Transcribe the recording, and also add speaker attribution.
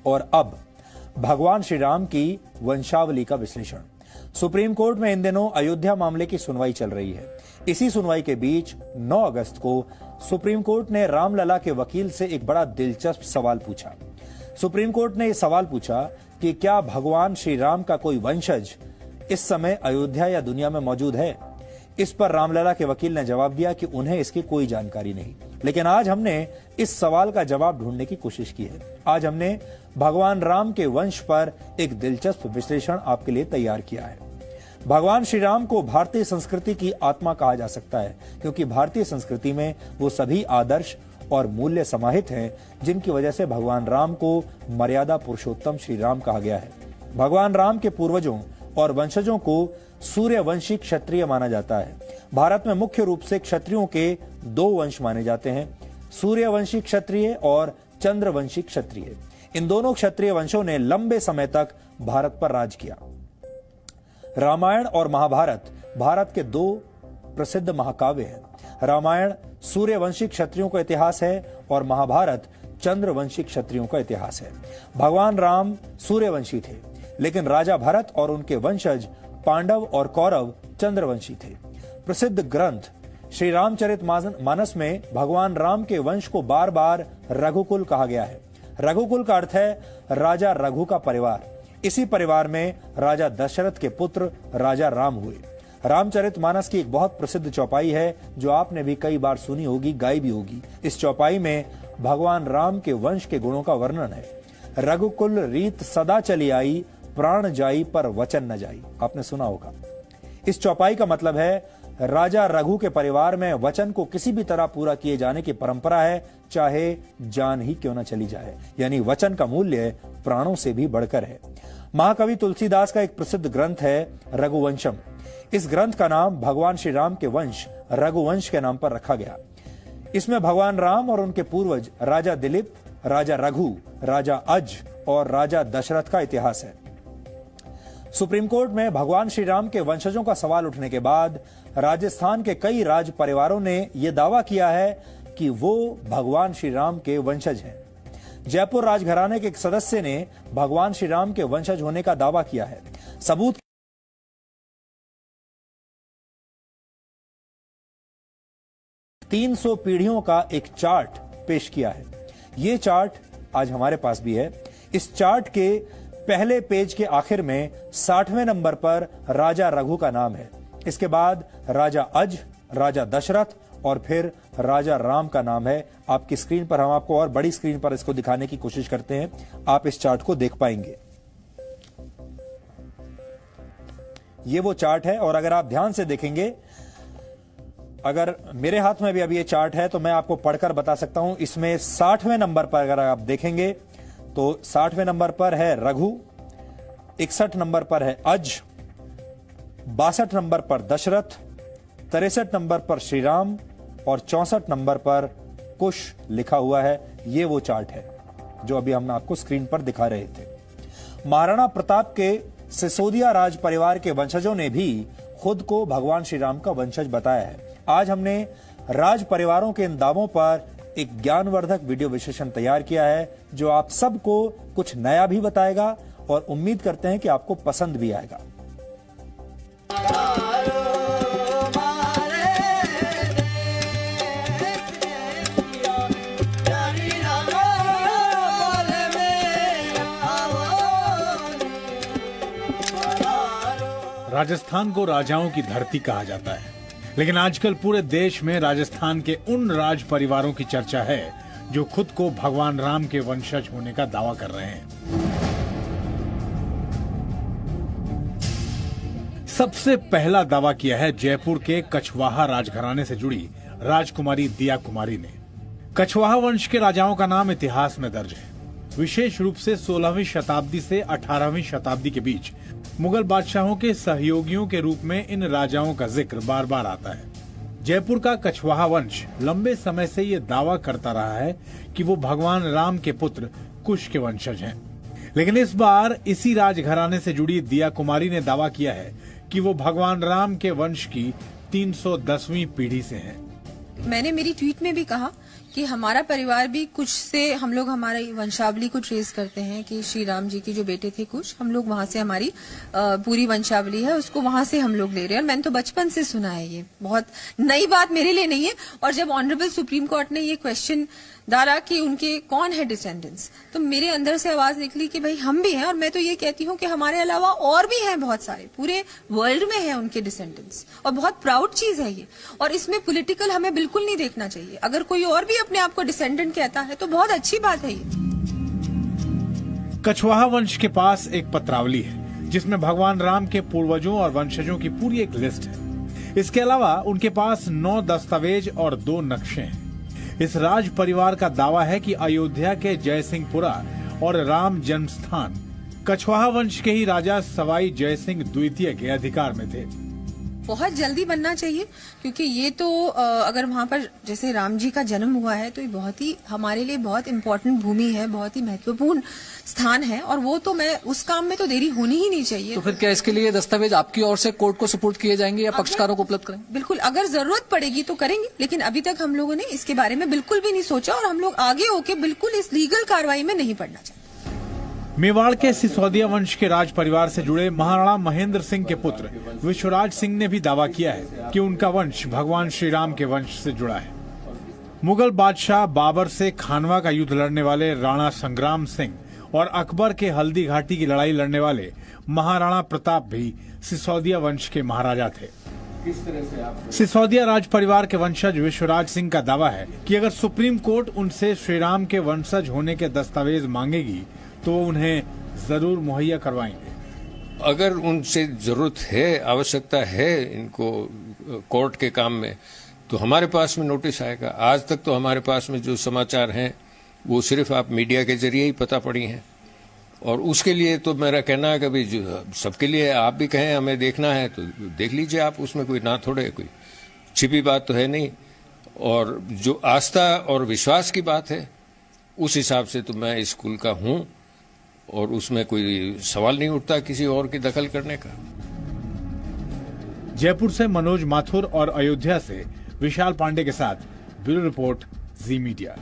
Speaker 1: और अब भगवान श्री राम की वंशावली का विश्लेषण। सुप्रीम कोर्ट में इन दिनों अयोध्या मामले की सुनवाई चल रही है। इसी सुनवाई के बीच 9 अगस्त को सुप्रीम कोर्ट ने रामलला के वकील से एक बड़ा दिलचस्प सवाल पूछा। सुप्रीम कोर्ट ने यह सवाल पूछा कि क्या भगवान श्री राम का कोई वंशज इस समय अयोध्या या दुनिया में मौजूद है। इस पर रामलला के वकील ने जवाब दिया कि उन्हें इसकी कोई जानकारी नहीं। लेकिन आज हमने इस सवाल का जवाब ढूंढने की कोशिश की है। आज हमने भगवान राम के वंश पर एक दिलचस्प विश्लेषण आपके लिए तैयार किया है। भगवान श्री राम को भारतीय संस्कृति की आत्मा कहा जा सकता है, क्योंकि भारतीय संस्कृति में वो सभी आदर्श और मूल्य समाहित हैं जिनकी वजह से भगवान राम को मर्यादा पुरुषोत्तम श्री राम कहा गया है। भगवान राम के पूर्वजों और वंशजों को सूर्यवंशी क्षत्रिय माना जाता है। भारत में मुख्य रूप से क्षत्रियों के 2 वंश माने जाते हैं, सूर्यवंशी क्षत्रिय और चंद्रवंशी क्षत्रिय। इन दोनों क्षत्रिय वंशों ने लंबे समय तक भारत पर राज किया। रामायण और महाभारत भारत के 2 प्रसिद्ध महाकाव्य हैं। रामायण सूर्यवंशी क्षत्रियों का इतिहास है और महाभारत चंद्रवंशी क्षत्रियों का इतिहास है। भगवान राम सूर्यवंशी थे, लेकिन राजा भरत और उनके वंशज पांडव और कौरव चंद्रवंशी थे। प्रसिद्ध ग्रंथ श्री रामचरितमानस में भगवान राम के वंश को बार बार रघुकुल कहा गया है। रघुकुल का अर्थ है राजा रघु का परिवार। इसी परिवार में राजा दशरथ के पुत्र राजा राम हुए। रामचरितमानस की एक बहुत प्रसिद्ध चौपाई है जो आपने भी कई बार सुनी होगी, गाई भी होगी। इस चौपाई में भगवान राम के वंश के गुणों का वर्णन है। रघुकुल रीत सदा चली आई, प्राण जाई पर वचन न जाई। आपने सुना होगा। इस चौपाई का मतलब है राजा रघु के परिवार में वचन को किसी भी तरह पूरा किए जाने की परंपरा है, चाहे जान ही क्यों न चली जाए। यानी वचन का मूल्य प्राणों से भी बढ़कर है। महाकवि तुलसीदास का एक प्रसिद्ध ग्रंथ है रघुवंशम। इस ग्रंथ का नाम भगवान श्री राम के वंश रघुवंश के नाम पर रखा गया। इसमें भगवान राम और उनके पूर्वज राजा दिलीप, राजा रघु, राजा अज और राजा दशरथ का इतिहास है। सुप्रीम कोर्ट में भगवान श्री राम के वंशजों का सवाल उठने के बाद राजस्थान के कई राज परिवारों ने यह दावा किया है कि वो भगवान श्री राम के वंशज हैं। जयपुर राजघराने के एक सदस्य ने भगवान श्री राम के वंशज होने का दावा किया है। सबूत 300 पीढ़ियों का एक चार्ट पेश किया है। यह चार्ट आज हमारे पास भी है। इस चार्ट के पहले पेज के आखिर में 60वें नंबर पर राजा रघु का नाम है। इसके बाद राजा अज, राजा दशरथ और फिर राजा राम का नाम है। आपकी स्क्रीन पर, हम आपको और बड़ी स्क्रीन पर इसको दिखाने की कोशिश करते हैं, आप इस चार्ट को देख पाएंगे। ये वो चार्ट है और अगर आप ध्यान से देखेंगे, अगर मेरे हाथ में भी अभी ये चार्ट है तो मैं आपको पढ़कर बता सकता हूं। इसमें 60वें नंबर पर अगर आप देखेंगे तो 60वें नंबर पर है रघु, 61 नंबर पर है अज, 62 नंबर पर दशरथ, 63 नंबर पर श्री राम और 64 नंबर पर कुश लिखा हुआ है। ये वो चार्ट है जो अभी हम आपको स्क्रीन पर दिखा रहे थे। महाराणा प्रताप के सिसोदिया राज परिवार के वंशजों ने भी खुद को भगवान श्री राम का वंशज बताया है। आज हमने राज परिवारों के इन दावों पर एक ज्ञानवर्धक वीडियो विश्लेषण तैयार किया है जो आप सबको कुछ नया भी बताएगा और उम्मीद करते हैं कि आपको पसंद भी आएगा।
Speaker 2: राजस्थान को राजाओं की धरती कहा जाता है, लेकिन आजकल पूरे देश में राजस्थान के उन राज परिवारों की चर्चा है जो खुद को भगवान राम के वंशज होने का दावा कर रहे हैं। सबसे पहला दावा किया है जयपुर के कछवाहा राजघराने से जुड़ी राजकुमारी दिया कुमारी ने। कछवाहा वंश के राजाओं का नाम इतिहास में दर्ज है। विशेष रूप से 16वीं शताब्दी से 18वीं शताब्दी के बीच मुगल बादशाहों के सहयोगियों के रूप में इन राजाओं का जिक्र बार बार आता है। जयपुर का कछवाहा वंश लंबे समय से ये दावा करता रहा है कि वो भगवान राम के पुत्र कुश के वंशज हैं। लेकिन इस बार इसी राजघराने से जुड़ी दिया कुमारी ने दावा किया है कि वो भगवान राम के वंश की 310वीं पीढ़ी से हैं।
Speaker 3: मैंने मेरी ट्वीट में भी कहा कि हमारा परिवार भी कुछ से हम लोग हमारी वंशावली को ट्रेस करते हैं कि श्री राम जी के जो बेटे थे कुछ, हम लोग वहां से हमारी पूरी वंशावली है उसको वहां से हम लोग ले रहे हैं। और मैंने तो बचपन से सुना है, ये बहुत नई बात मेरे लिए नहीं है। और जब ऑनरेबल सुप्रीम कोर्ट ने ये क्वेश्चन डाला कि उनके कौन है डिसेंडेंट्स, तो मेरे अंदर से आवाज निकली कि भाई हम भी हैं। और मैं तो ये कहती हूँ कि हमारे अलावा और भी हैं बहुत सारे, पूरे वर्ल्ड में हैं उनके डिसेंडेंट्स, और बहुत प्राउड चीज है ये। और इसमें पॉलिटिकल हमें बिल्कुल नहीं देखना चाहिए। अगर कोई और भी अपने आप को डिसेंडेंट कहता है तो बहुत अच्छी बात है ये।
Speaker 2: कछवाहा वंश के पास एक पत्रावली है जिसमें भगवान राम के पूर्वजों और वंशजों की पूरी एक लिस्ट है। इसके अलावा उनके पास 9 दस्तावेज और 2 नक्शे हैं। इस राज परिवार का दावा है कि अयोध्या के जयसिंहपुरा और राम जन्मस्थान कछवाहा वंश के ही राजा सवाई जयसिंह द्वितीय के अधिकार में थे।
Speaker 3: बहुत जल्दी बनना चाहिए, क्योंकि ये तो अगर वहां पर जैसे राम जी का जन्म हुआ है तो ये बहुत ही हमारे लिए बहुत इम्पोर्टेंट भूमि है, बहुत ही महत्वपूर्ण स्थान है। और वो तो मैं उस काम में तो देरी होनी ही नहीं चाहिए।
Speaker 4: तो फिर क्या इसके लिए दस्तावेज आपकी ओर से कोर्ट को सुपुर्द किए जाएंगे या पक्षकारों को उपलब्ध करेंगे?
Speaker 3: बिल्कुल, अगर जरूरत पड़ेगी तो करेंगे, लेकिन अभी तक हम लोगों ने इसके बारे में बिल्कुल भी नहीं सोचा और हम लोग आगे होके बिल्कुल इस लीगल कार्रवाई में नहीं पड़ना चाहते।
Speaker 2: मेवाड़ के सिसोदिया वंश के राज परिवार से जुड़े महाराणा महेंद्र सिंह के पुत्र विश्वराज सिंह ने भी दावा किया है कि उनका वंश भगवान श्री राम के वंश से जुड़ा है। मुगल बादशाह बाबर से खानवा का युद्ध लड़ने वाले राणा संग्राम सिंह और अकबर के हल्दी घाटी की लड़ाई लड़ने वाले महाराणा प्रताप भी सिसोदिया वंश के महाराजा थे। सिसोदिया राज परिवार के वंशज विश्वराज सिंह का दावा है कि अगर सुप्रीम कोर्ट उनसे श्रीराम के वंशज होने के दस्तावेज मांगेगी तो वो उन्हें जरूर मुहैया करवाएंगे।
Speaker 5: अगर उनसे जरूरत है, आवश्यकता है इनको कोर्ट के काम में, तो हमारे पास में नोटिस आएगा। आज तक तो हमारे पास में जो समाचार हैं वो सिर्फ आप मीडिया के जरिए ही पता पड़ी हैं। और उसके लिए तो मेरा कहना है कि भाई सबके लिए आप भी कहें हमें देखना है तो देख लीजिए आप, उसमें कोई ना थोड़े कोई छिपी बात तो है नहीं। और जो आस्था और विश्वास की बात है उस हिसाब से तो मैं इस स्कूल का हूं और उसमें कोई सवाल नहीं उठता किसी और की दखल करने का।
Speaker 2: जयपुर से मनोज माथुर और अयोध्या से विशाल पांडे के साथ ब्यूरो रिपोर्ट, जी मीडिया।